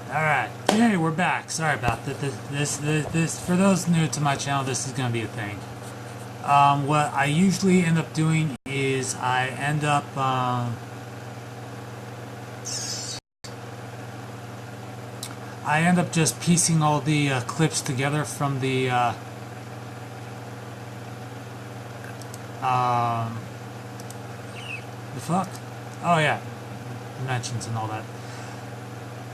Alright, hey, we're back. Sorry about that. This, for those new to my channel, this is going to be a thing. What I usually end up doing is I end up, just piecing all the clips together from the, the fuck? Oh yeah, dimensions and all that.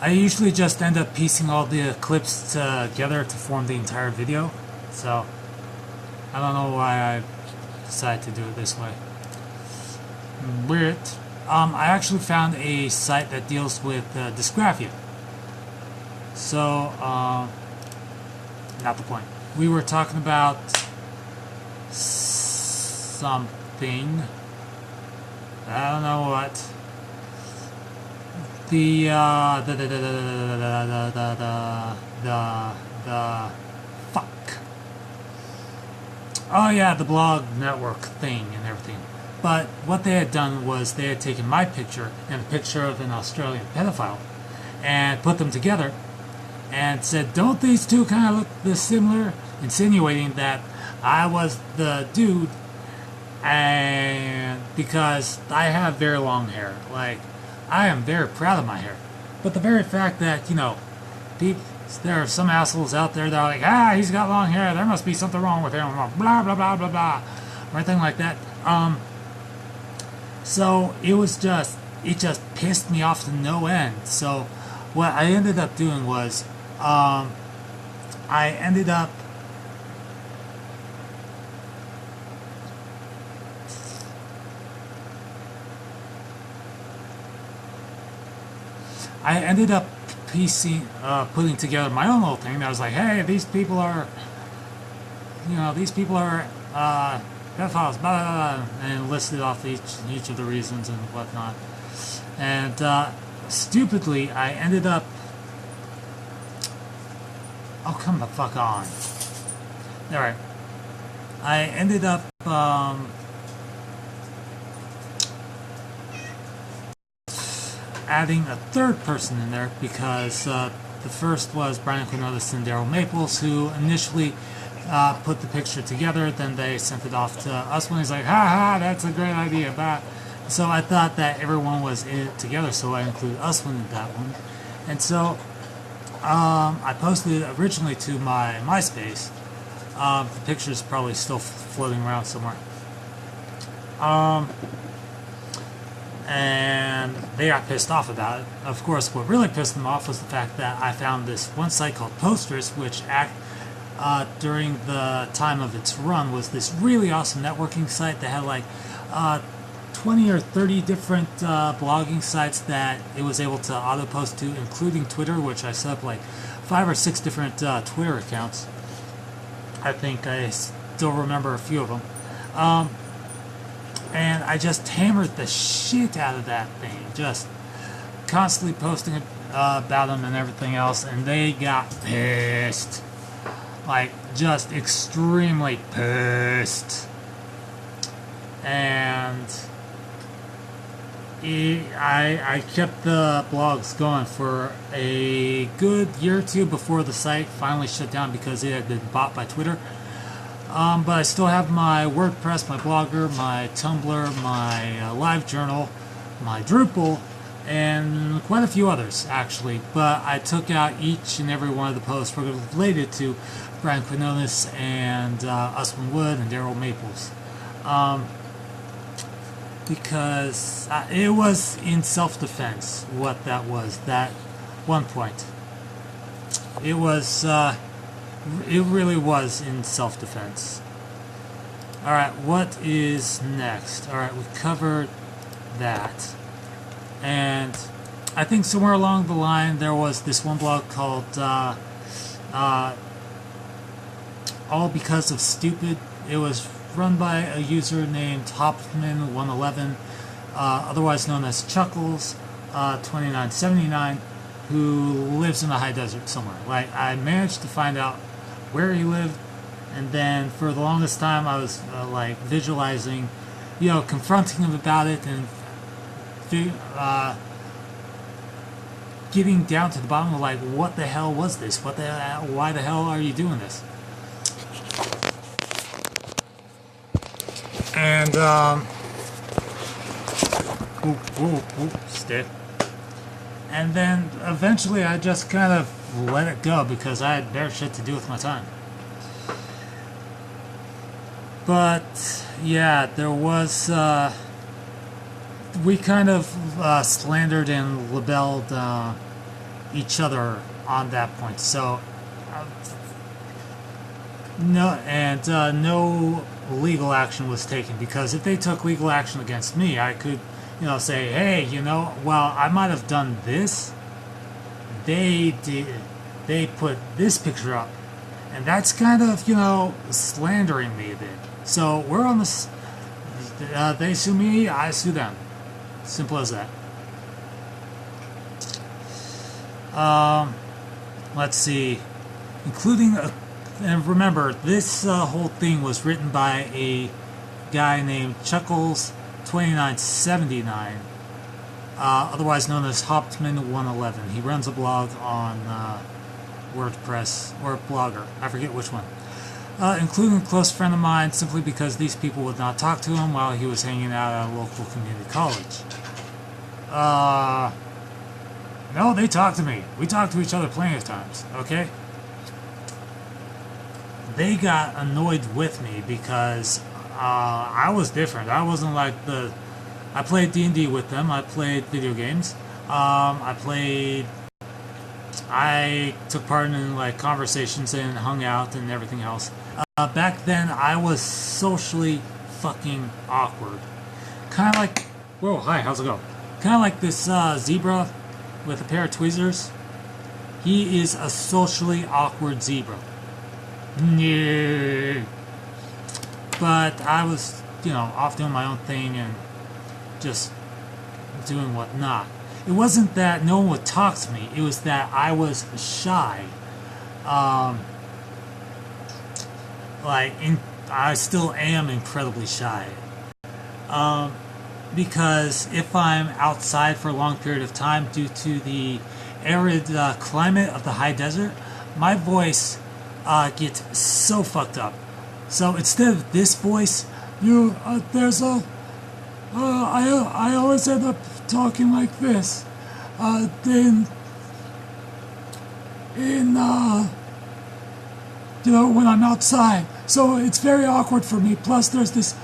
I usually just end up piecing all the clips together to form the entire video, so I don't know why I decided to do it this way. Weird. I actually found a site that deals with dysgraphia. So, not the point. We were talking about something. I don't know what. The fuck. Oh yeah, the blog network thing and everything. But what they had done was they had taken my picture and a picture of an Australian pedophile and put them together and said, don't these two kind of look this similar? Insinuating that I was the dude, and because I have very long hair. Like, I am very proud of my hair. But the very fact that, you know, there are some assholes out there that are like, ah, he's got long hair, there must be something wrong with him, blah, blah, blah, blah, blah, or anything like that. So it just pissed me off to no end. So what I ended up doing was, I ended up putting together my own little thing. That was like, hey, these people are pedophiles, blah, blah, blah, and listed off each of the reasons and whatnot. And stupidly, I ended up. Oh, come the fuck on! All right, I ended up. Adding a third person in there because the first was Brian Quinones and Daryl Maples, who initially put the picture together. Then they sent it off to us when he's like, ha ha, that's a great idea. Bye. So I thought that everyone was in it together, so I included Uswin in that one. And so I posted it originally to my MySpace. The picture's probably still floating around somewhere. And they got pissed off about it. Of course, what really pissed them off was the fact that I found this one site called Posters, which during the time of its run was this really awesome networking site that had like 20 or 30 different blogging sites that it was able to auto-post to, including Twitter, which I set up like 5 or 6 different Twitter accounts. I think I still remember a few of them. And I just hammered the shit out of that thing, just constantly posting about them and everything else, and they got pissed. Like, just extremely pissed. And I kept the blogs going for a good year or two before the site finally shut down because it had been bought by Twitter. But I still have my WordPress, my Blogger, my Tumblr, my Live Journal, my Drupal, and quite a few others, actually. But I took out each and every one of the posts related to Brian Quinones and Uswin Wood and Daryl Maples. Because it was in self-defense, what that was, that one point. It was... it really was in self-defense. Alright, what is next? Alright, we covered that. And I think somewhere along the line there was this one blog called All Because of Stupid. It was run by a user named Hopman111, otherwise known as Chuckles 2979, who lives in the high desert somewhere. Like, I managed to find out where he lived, and then for the longest time I was like visualizing, you know, confronting him about it and getting down to the bottom of like, what the hell was this? Why the hell are you doing this? And stick. And then eventually I just kind of let it go because I had better shit to do with my time. But yeah, there was we kind of slandered and libelled each other on that point. So no legal action was taken, because if they took legal action against me, I could, say, hey, well, I might have done this. They put this picture up, and that's kind of, slandering me a bit. So we're on this. They sue me, I sue them. Simple as that. Let's see, including and remember, this whole thing was written by a guy named Chuckles2979, otherwise known as Hoptman111. He runs a blog on WordPress, or Blogger, I forget which one. Including a close friend of mine, simply because these people would not talk to him while he was hanging out at a local community college. No, they talked to me. We talked to each other plenty of times, okay? They got annoyed with me because I was different. I wasn't like I played D&D with them. I played video games. I took part in like conversations and hung out and everything else. Back then, I was socially fucking awkward. Kind of like, whoa, hi, how's it going? Kind of like this zebra with a pair of tweezers. He is a socially awkward zebra. Yeah. But I was, off doing my own thing and just doing whatnot. It wasn't that no one would talk to me. It was that I was shy. I still am incredibly shy. Because if I'm outside for a long period of time due to the arid climate of the high desert, my voice gets so fucked up. So instead of this voice, I always end up talking like this. When I'm outside. So it's very awkward for me. Plus there's this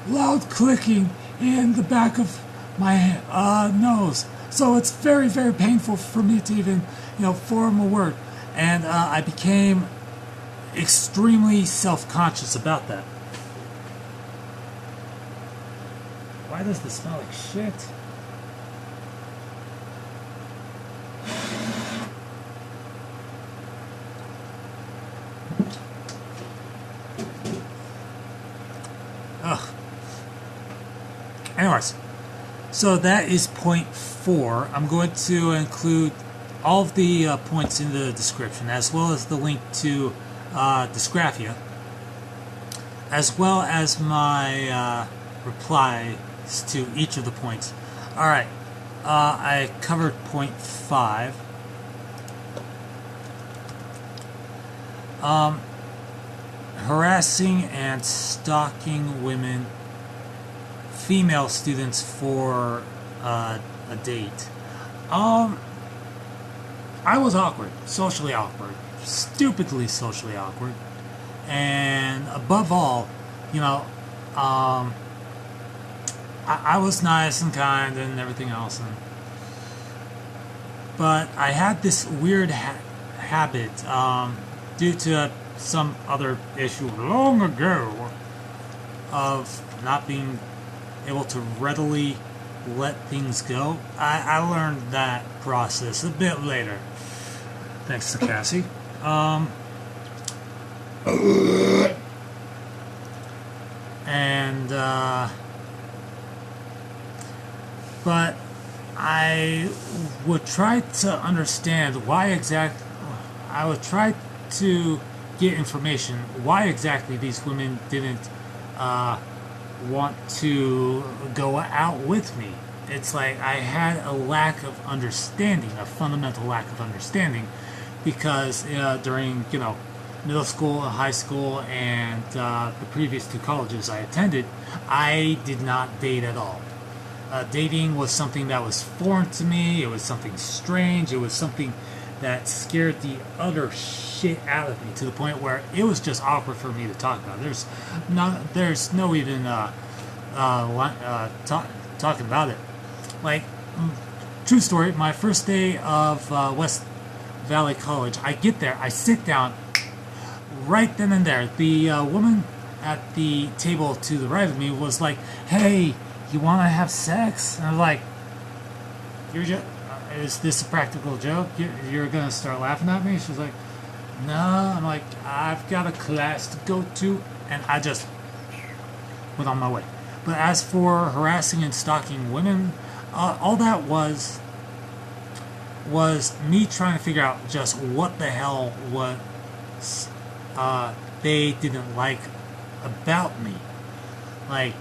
loud clicking in the back of my nose. So it's very, very painful for me to even, form a word. And I became extremely self-conscious about that. Why does this smell like shit? Ugh. Anyways, so that is point 4. I'm going to include all of the points in the description, as well as the link to Dysgraphia, as well as my replies to each of the points. Alright, I covered point 5. Harassing and stalking women, female students for a date. I was awkward, socially awkward, stupidly socially awkward, and above all, I was nice and kind and everything else, but I had this weird habit, due to some other issue long ago, of not being able to readily let things go. I learned that process a bit later, thanks to Cassie. But I would try to understand I would try to get information why exactly these women didn't want to go out with me. it's like I had a lack of understanding, a fundamental lack of understanding, because during middle school and high school and the previous two colleges I attended, I did not date at all. Dating was something that was foreign to me. It was something strange. It was something that scared the utter shit out of me, to the point where it was just awkward for me to talk about. There's no even talking about it. Like, true story, my first day of West Valley College, I get there, I sit down, right then and there, the woman at the table to the right of me was like, "Hey, you want to have sex?" And I was like, is this a practical joke? You're going to start laughing at me? She's like, "No." I'm like, "I've got a class to go to," and I just went on my way. But as for harassing and stalking women, all that was me trying to figure out just what the hell was they didn't like about me. Like,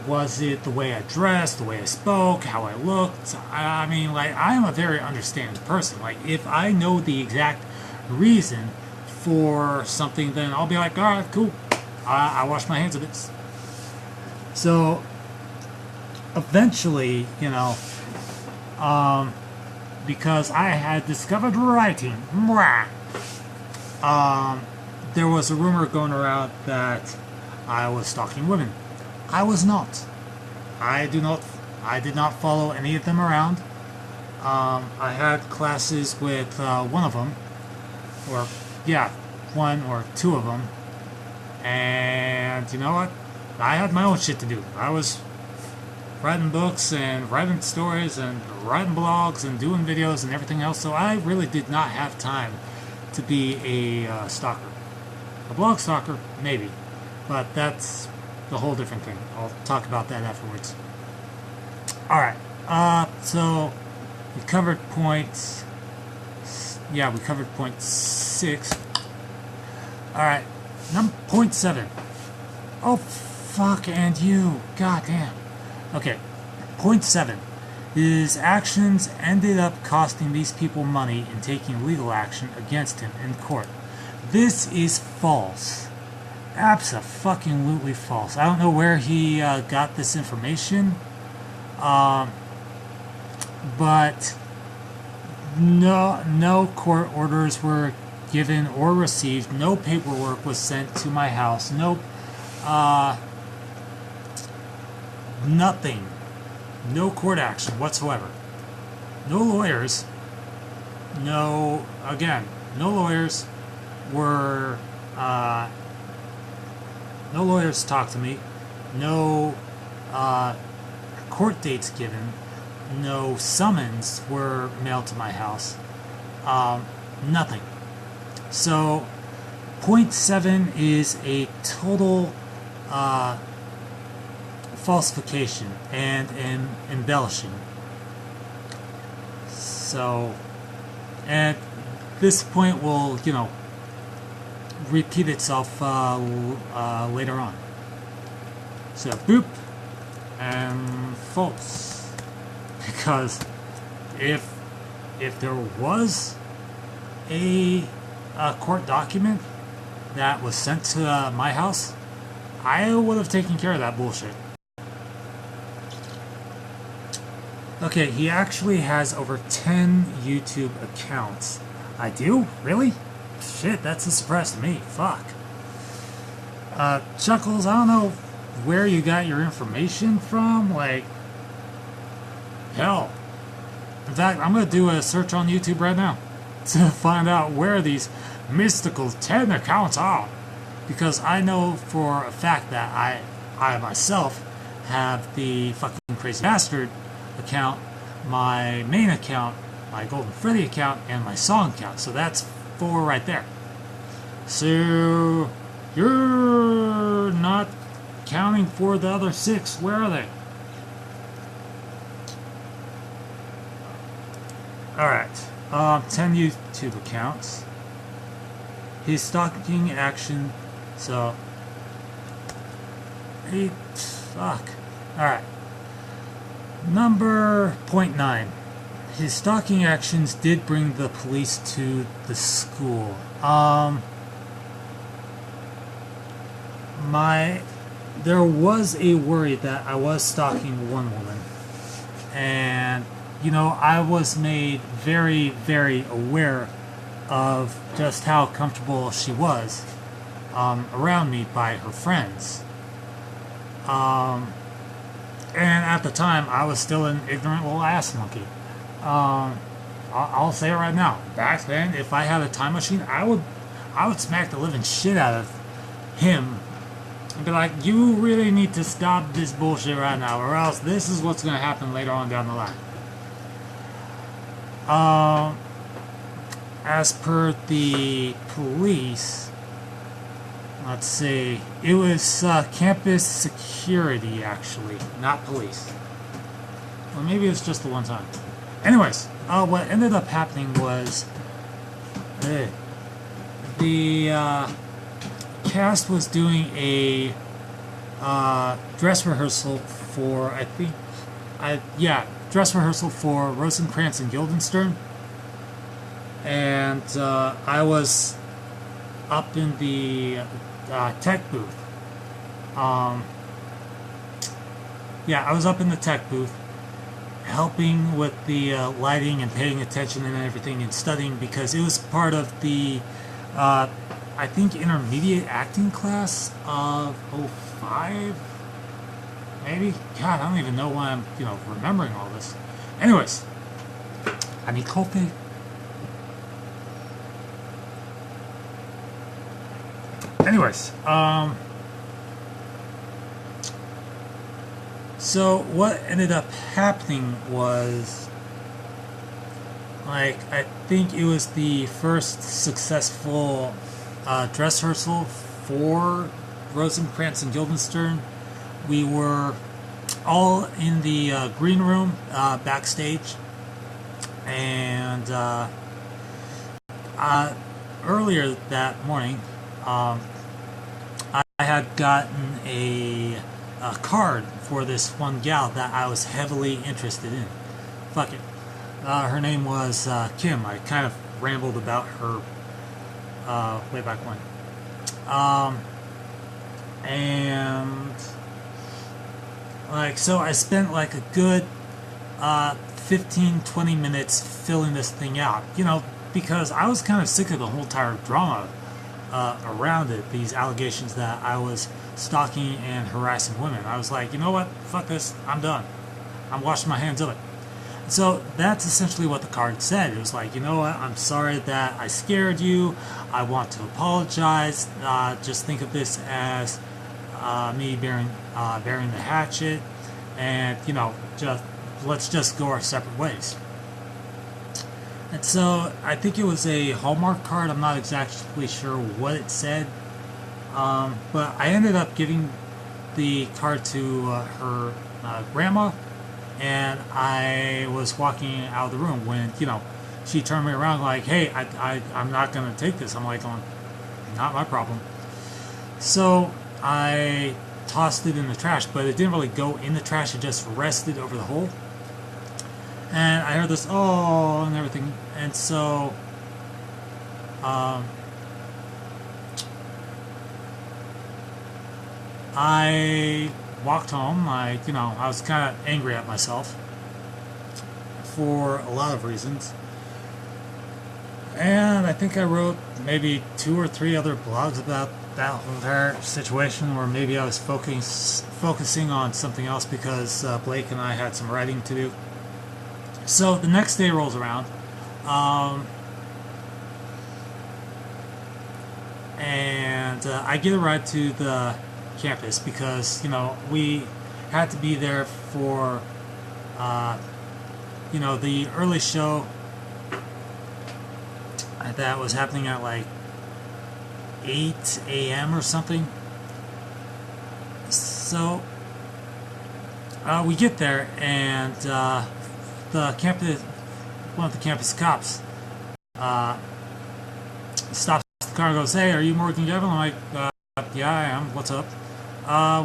was it the way I dressed, the way I spoke, how I looked? I mean, like, I am a very understanding person. Like, if I know the exact reason for something, then I'll be like, "All right, cool. I wash my hands of it." So, eventually, because I had discovered writing, there was a rumor going around that I was stalking women. I was not. I did not follow any of them around. I had classes with one of them, one or two of them, and you know what? I had my own shit to do. I was writing books and writing stories and writing blogs and doing videos and everything else, so I really did not have time to be a stalker. A blog stalker, maybe, but that's a whole different thing. I'll talk about that afterwards. Alright, so we covered point... Yeah, we covered point 6. Alright, point 7. Oh, fuck, and you. Goddamn. Okay, point 7. His actions ended up costing these people money and taking legal action against him in court. This is false. Abso-fucking-lutely false. I don't know where he got this information, but no court orders were given or received. No paperwork was sent to my house. Nothing. No court action whatsoever. No lawyers. No lawyers were... no lawyers talked to me. No court dates given. No summons were mailed to my house. Nothing. So, point 7 is a total falsification and embellishing. So, and this point will, repeat itself later on. So, boop and false. Because if there was a court document that was sent to my house, I would have taken care of that bullshit. Okay, he actually has over 10 YouTube accounts. I do? Really? Shit, that's a surprise to me. Fuck. Chuckles, I don't know where you got your information from. Like, hell. In fact, I'm going to do a search on YouTube right now to find out where these mystical 10 accounts are. Because I know for a fact that I myself have the fucking Crazy Bastard account, my main account, my Golden Freddy account, and my song account. So that's 4 right there. So you're not counting for the other 6. Where are they? Alright. 10 YouTube accounts. His stalking action. So. Fuck. Alright. Number point 9. His stalking actions did bring the police to the school. There was a worry that I was stalking one woman, and I was made very, very aware of just how comfortable she was around me by her friends. And at the time, I was still an ignorant little ass monkey. I'll say it right now. Back then, if I had a time machine, I would smack the living shit out of him and be like, you really need to stop this bullshit right now, or else this is what's going to happen later on down the line. As per the police, let's see, it was campus security, actually, not police. Or maybe it's just the one time. Anyways, what ended up happening was the cast was doing a dress rehearsal for, dress rehearsal for Rosencrantz and Guildenstern. And I was up in the tech booth. I was up in the tech booth helping with the lighting and paying attention and everything and studying, because it was part of the I think intermediate acting class of 05, maybe. God, I don't even know why I'm remembering all this. Anyways, I need coffee. Anyways, so what ended up happening was, I think it was the first successful dress rehearsal for Rosencrantz and Guildenstern. We were all in the green room backstage, and earlier that morning, I had gotten a card for this one gal that I was heavily interested in. Fuck it. Her name was Kim. I kind of rambled about her way back when. And so I spent a good 15-20 minutes filling this thing out, because I was kind of sick of the whole entire drama around it, these allegations that I was stalking and harassing women. I was like, you know what, fuck this, I'm done. I'm washing my hands of it. So that's essentially what the card said. It was like, you know what, I'm sorry that I scared you. I want to apologize. Just think of this as me bearing the hatchet, and let's just go our separate ways. And so I think it was a Hallmark card. I'm not exactly sure what it said, but I ended up giving the card to her grandma, and I was walking out of the room when she turned me around like, hey, I'm not going to take this. I'm like, not my problem. So I tossed it in the trash, but it didn't really go in the trash. It just rested over the hole. And I heard this, oh, and everything. And so I walked home. I was kind of angry at myself for a lot of reasons. And I think I wrote maybe 2 or 3 other blogs about that whole entire situation, or maybe I was focusing on something else because Blake and I had some writing to do. So the next day rolls around, and I get a ride to the campus because we had to be there for the early show that was happening at 8 a.m. or something. So we get there, and one of the campus cops stops the car and goes, hey, are you Morgan Gavin? I'm like, yeah, I am. What's up?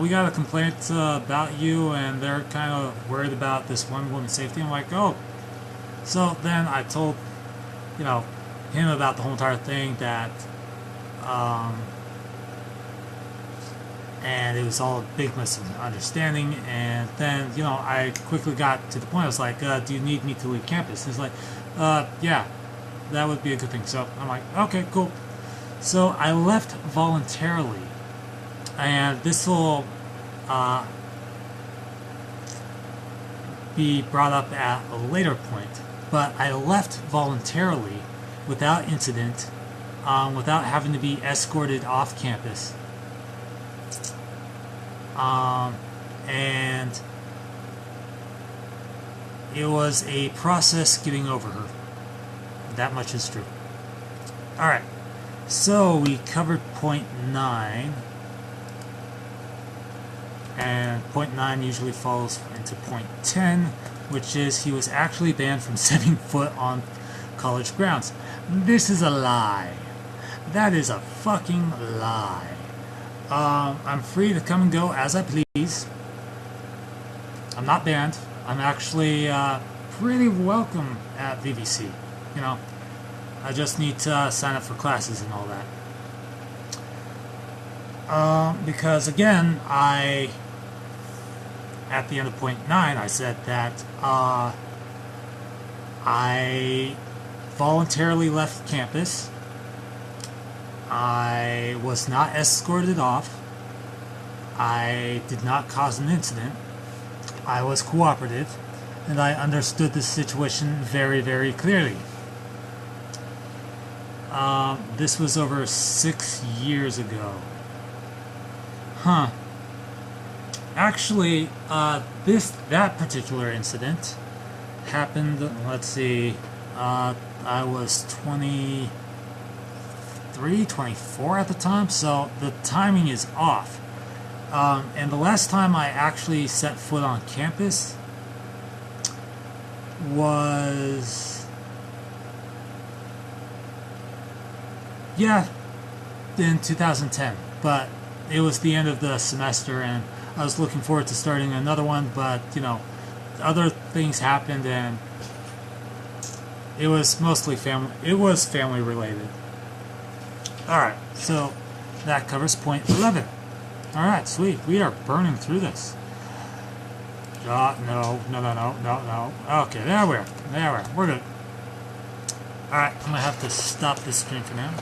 we got a complaint about you, and they're kind of worried about this one woman's safety. I'm like, oh. So then I told, you know, him about the whole entire thing, that, and it was all a big misunderstanding. And then, you know, I quickly got to the point. I was like, do you need me to leave campus? And he's like, yeah, that would be a good thing. So I'm like, okay, cool. So I left voluntarily, and this will be brought up at a later point, but I left voluntarily without incident, without having to be escorted off campus. And it was a process getting over her. That much is true. Alright, so we covered point 9. And point 9 usually falls into point 10, which is he was actually banned from setting foot on college grounds. This is a lie. That is a fucking lie. I'm free to come and go as I please. I'm not banned. I'm actually pretty welcome at VVC. You know, I just need to sign up for classes and all that. Because again, at the end of point 9, I said that I voluntarily left campus. I was not escorted off. I did not cause an incident. I was cooperative, and I understood the situation very, very clearly. This was over 6 years ago. Huh. Actually, that particular incident happened, let's see, I was 23, 24 at the time, so the timing is off. And the last time I actually set foot on campus was, yeah, in 2010, but it was the end of the semester, and I was looking forward to starting another one, but, you know, other things happened, and it was mostly family related. Alright, so that covers point 11. Alright, sweet. We are burning through this. No. Okay, there we are. We're good. Alright, I'm going to have to stop this stream for now.